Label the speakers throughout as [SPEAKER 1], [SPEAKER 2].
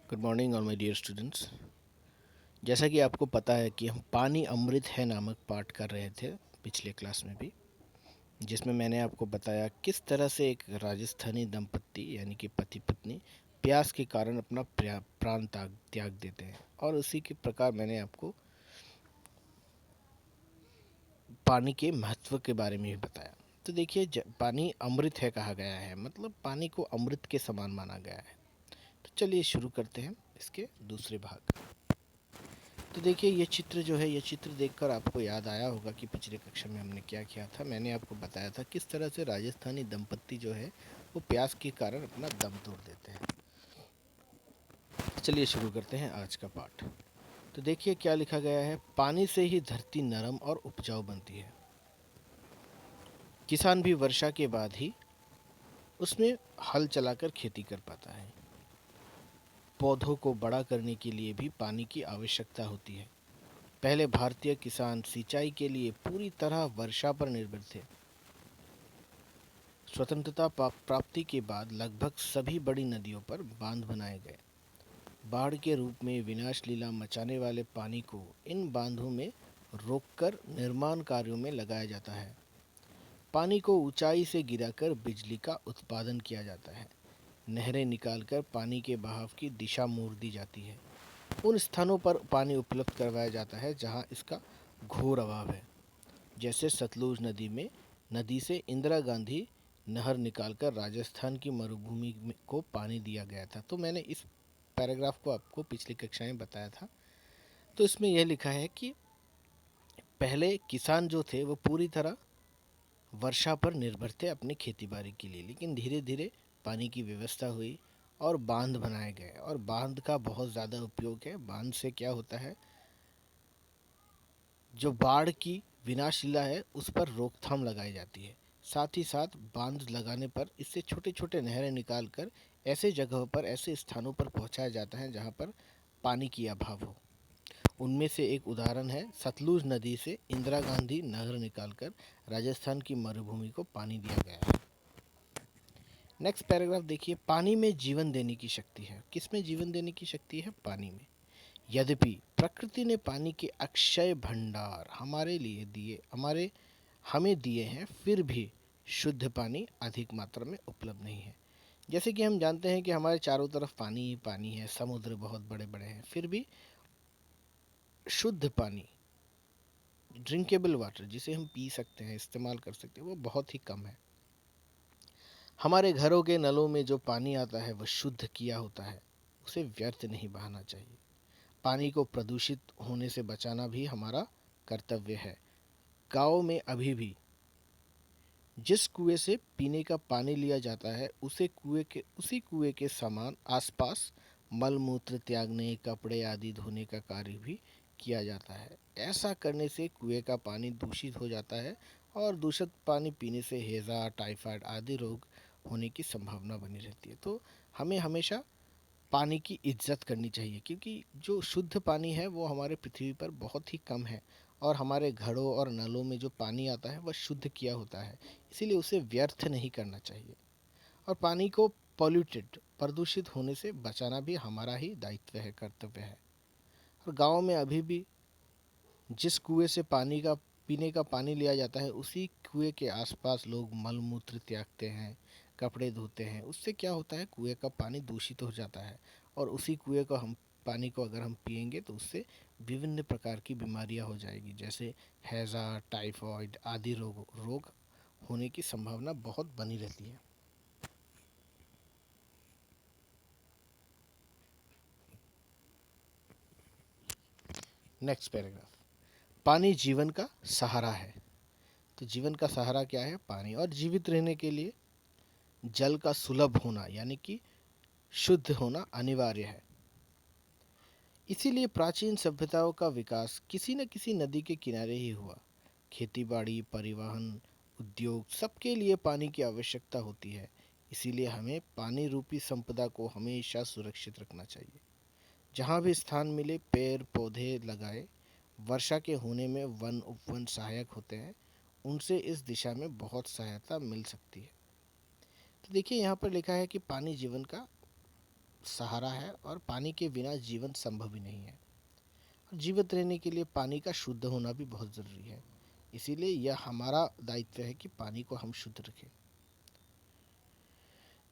[SPEAKER 1] Good morning all my dear students. जैसा कि आपको पता है कि हम पानी अमृत है नामक पाठ कर रहे थे पिछले क्लास में भी, जिसमें मैंने आपको बताया किस तरह से एक राजस्थानी दंपत्ति यानी कि पति पत्नी प्यास के कारण अपना प्राण त्याग देते हैं। और उसी के प्रकार मैंने आपको पानी के महत्व के बारे में भी बताया। तो देखिए, पानी अमृत है कहा गया है, मतलब पानी को अमृत के समान माना गया है। तो चलिए शुरू करते हैं इसके दूसरे भाग। तो देखिए, ये चित्र जो है, ये चित्र देखकर आपको याद आया होगा कि पिछले कक्षा में हमने क्या किया था। मैंने आपको बताया था किस तरह से राजस्थानी दंपत्ति जो है वो प्यास के कारण अपना दम तोड़ देते हैं। चलिए शुरू करते हैं आज का पाठ। तो देखिए क्या लिखा गया है। पानी से ही धरती नरम और उपजाऊ बनती है। किसान भी वर्षा के बाद ही उसमें हल चलाकर खेती कर पाता है। पौधों को बड़ा करने के लिए भी पानी की आवश्यकता होती है। पहले भारतीय किसान सिंचाई के लिए पूरी तरह वर्षा पर निर्भर थे। स्वतंत्रता प्राप्ति के बाद लगभग सभी बड़ी नदियों पर बांध बनाए गए। बाढ़ के रूप में विनाश लीला मचाने वाले पानी को इन बांधों में रोककर निर्माण कार्यों में लगाया जाता है। पानी को ऊंचाई से गिराकर बिजली का उत्पादन किया जाता है। नहरें निकालकर पानी के बहाव की दिशा मोड़ दी जाती है। उन स्थानों पर पानी उपलब्ध करवाया जाता है जहां इसका घोर अभाव है। जैसे सतलुज नदी में नदी से इंदिरा गांधी नहर निकालकर राजस्थान की मरुभूमि को पानी दिया गया था। तो मैंने इस पैराग्राफ को आपको पिछली कक्षा में बताया था। तो इसमें यह लिखा है कि पहले किसान जो थे वो पूरी तरह वर्षा पर निर्भर थे अपनी खेती बाड़ी के लिए, लेकिन धीरे धीरे पानी की व्यवस्था हुई और बांध बनाए गए। और बांध का बहुत ज़्यादा उपयोग है। बांध से क्या होता है, जो बाढ़ की विनाशशीला है उस पर रोकथाम लगाई जाती है। साथ ही साथ बांध लगाने पर इससे छोटे छोटे नहरें निकाल कर ऐसे जगहों पर, ऐसे स्थानों पर पहुंचाया जाता है जहां पर पानी की अभाव हो। उनमें से एक उदाहरण है, सतलुज नदी से इंदिरा गांधी नहर निकालकर राजस्थान की मरुभूमि को पानी दिया गया है। नेक्स्ट पैराग्राफ देखिए। पानी में जीवन देने की शक्ति है। किसमें जीवन देने की शक्ति है? पानी में। यद्यपि प्रकृति ने पानी के अक्षय भंडार हमें दिए हैं, फिर भी शुद्ध पानी अधिक मात्रा में उपलब्ध नहीं है। जैसे कि हम जानते हैं कि हमारे चारों तरफ पानी ही पानी है, समुद्र बहुत बड़े बड़े हैं, फिर भी शुद्ध पानी, ड्रिंकेबल वाटर, जिसे हम पी सकते हैं, इस्तेमाल कर सकते हैं, वो बहुत ही कम है। हमारे घरों के नलों में जो पानी आता है वह शुद्ध किया होता है, उसे व्यर्थ नहीं बहाना चाहिए। पानी को प्रदूषित होने से बचाना भी हमारा कर्तव्य है। गाँव में अभी भी जिस कुएं से पीने का पानी लिया जाता है उसी कुएं के समान आसपास मल मूत्र त्यागने, कपड़े आदि धोने का कार्य भी किया जाता है। ऐसा करने से कुएं का पानी दूषित हो जाता है और दूषित पानी पीने से हैजा, टाइफाइड आदि रोग होने की संभावना बनी रहती है। तो हमें हमेशा पानी की इज्जत करनी चाहिए, क्योंकि जो शुद्ध पानी है वो हमारे पृथ्वी पर बहुत ही कम है। और हमारे घरों और नलों में जो पानी आता है वह शुद्ध किया होता है, इसीलिए उसे व्यर्थ नहीं करना चाहिए। और पानी को प्रदूषित होने से बचाना भी हमारा ही दायित्व है, कर्तव्य है। और गाँव में अभी भी जिस कुएं से पीने का पानी लिया जाता है उसी कुएं के आसपास लोग मल मूत्र त्यागते हैं, कपड़े धोते हैं। उससे क्या होता है, कुएं का पानी दूषित हो जाता है। और उसी कुएं को हम पानी को अगर हम पिएंगे तो उससे विभिन्न प्रकार की बीमारियां हो जाएगी, जैसे हैजा, टाइफाइड आदि रोग होने की संभावना बहुत बनी रहती है। Next paragraph. पानी जीवन का सहारा है। तो जीवन का सहारा क्या है? पानी। और जीवित रहने के लिए जल का सुलभ होना यानी कि शुद्ध होना अनिवार्य है। इसीलिए प्राचीन सभ्यताओं का विकास किसी न किसी नदी के किनारे ही हुआ। खेतीबाड़ी, परिवहन, उद्योग, सबके लिए पानी की आवश्यकता होती है। इसीलिए हमें पानी रूपी संपदा को हमेशा सुरक्षित रखना चाहिए। जहाँ भी स्थान मिले पेड़ पौधे लगाए। वर्षा के होने में वन उपवन सहायक होते हैं, उनसे इस दिशा में बहुत सहायता मिल सकती है। तो देखिए यहाँ पर लिखा है कि पानी जीवन का सहारा है और पानी के बिना जीवन संभव ही नहीं है। जीवित रहने के लिए पानी का शुद्ध होना भी बहुत ज़रूरी है। इसीलिए यह हमारा दायित्व है कि पानी को हम शुद्ध रखें।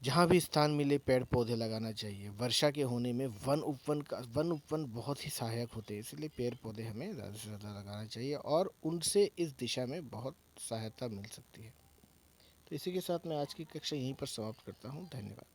[SPEAKER 1] जहाँ भी स्थान मिले पेड़ पौधे लगाना चाहिए। वर्षा के होने में वन उपवन बहुत ही सहायक होते हैं, इसलिए पेड़ पौधे हमें ज़्यादा से ज़्यादा लगाना चाहिए और उनसे इस दिशा में बहुत सहायता मिल सकती है। तो इसी के साथ मैं आज की कक्षा यहीं पर समाप्त करता हूँ। धन्यवाद।